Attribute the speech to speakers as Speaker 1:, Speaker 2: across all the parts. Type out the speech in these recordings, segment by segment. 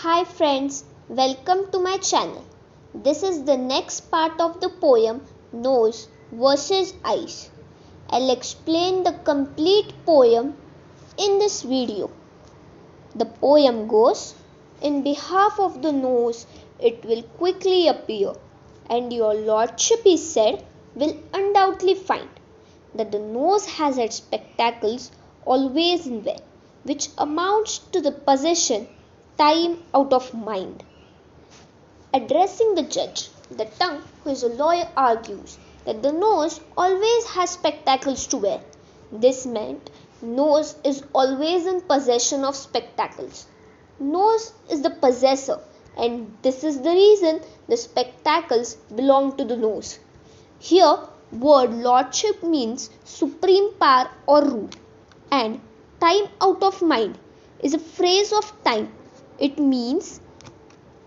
Speaker 1: Hi friends, welcome to my channel. This is the next part of the poem Nose versus Eyes. I'll explain the complete poem in this video. The poem goes, in behalf of the nose, it will quickly appear, and your lordship, he said, will undoubtedly find that the nose has its spectacles always in wear, which amounts to the possession time out of mind. Addressing the judge, the tongue, who is a lawyer, argues that the nose always has spectacles to wear. This meant nose is always in possession of spectacles. Nose is the possessor, and this is the reason the spectacles belong to the nose. Here, word lordship means supreme power or rule, and time out of mind is a phrase of time. It means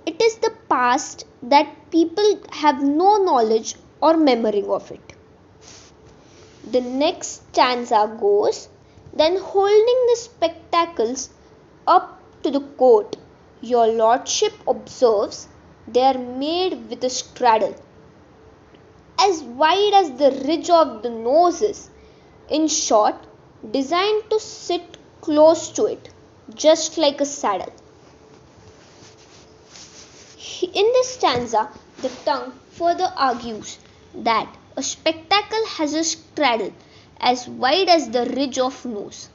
Speaker 1: it is the past that people have no knowledge or memory of it. The next stanza goes, then holding the spectacles up to the court, your lordship observes they are made with a straddle as wide as the ridge of the nose is, in short, designed to sit close to it, just like a saddle. In this stanza, the tongue further argues that a spectacle has a straddle as wide as the ridge of nose.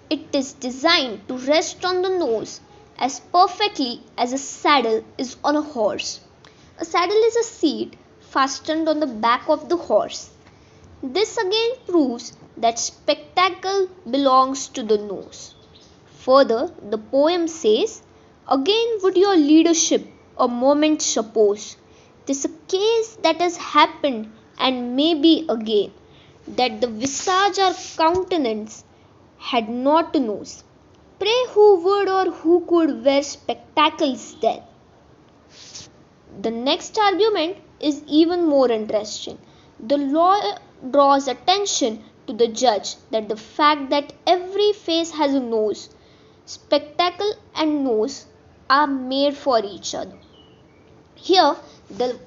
Speaker 1: It is designed to rest on the nose as perfectly as a saddle is on a horse. A saddle is a seat fastened on the back of the horse. This again proves that spectacle belongs to the nose. Further, the poem says, again would your leadership a moment suppose, 'tis a case that has happened and may be again, that the visage or countenance had not a nose. Pray who would or who could wear spectacles then? The next argument is even more interesting. The lawyer draws attention to the judge that the fact that every face has a nose, spectacle and nose are made for each other. Here, the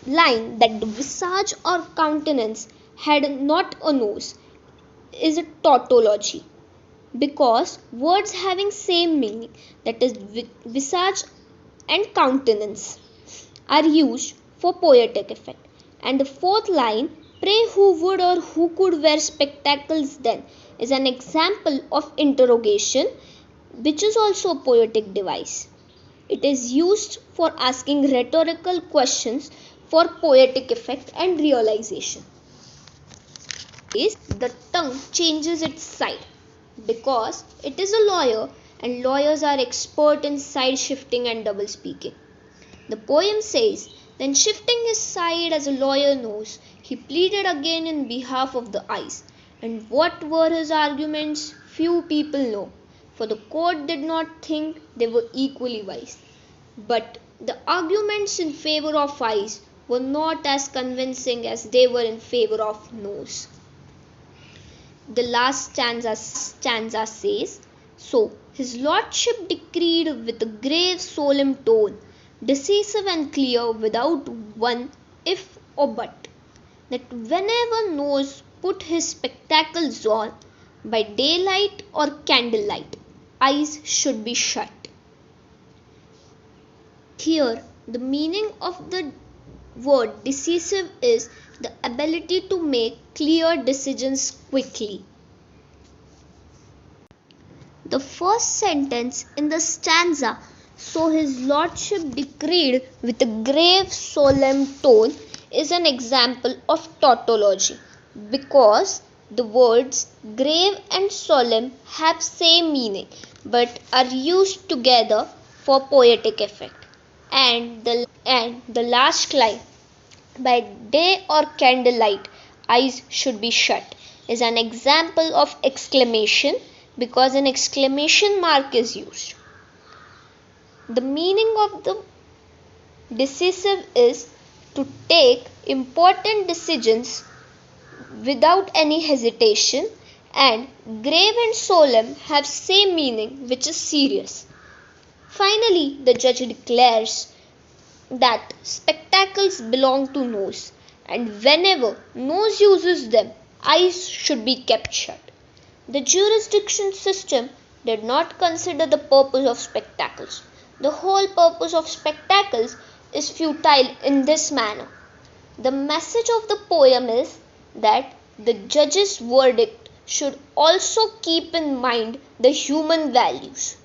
Speaker 1: line that the visage or countenance had not a nose is a tautology, because words having same meaning, that is visage and countenance, are used for poetic effect. And the fourth line, pray who would or who could wear spectacles then, is an example of interrogation, which is also a poetic device. It is used for asking rhetorical questions for poetic effect and realization. Is the tongue changes its side because it is a lawyer and lawyers are expert in side shifting and double speaking. The poem says, then shifting his side as a lawyer knows, he pleaded again in behalf of the eyes. And what were his arguments? Few people know, for the court did not think they were equally wise. But the arguments in favor of eyes were not as convincing as they were in favor of nose. The last stanza says, so his lordship decreed with a grave solemn tone, decisive and clear without one if or but, that whenever nose put his spectacles on, by daylight or candlelight, eyes should be shut. Here, the meaning of the word decisive is the ability to make clear decisions quickly. The first sentence in the stanza, so his lordship decreed with a grave solemn tone, is an example of tautology, because the words grave and solemn have same meaning but are used together for poetic effect. And the last line, by day or candlelight, eyes should be shut, is an example of exclamation because an exclamation mark is used. The meaning of the decisive is to take important decisions without any hesitation, and grave and solemn have same meaning, which is serious. Finally, the judge declares that spectacles belong to nose, and whenever nose uses them, eyes should be kept shut. The jurisdiction system did not consider the purpose of spectacles. The whole purpose of spectacles is futile in this manner. The message of the poem is that the judge's verdict should also keep in mind the human values.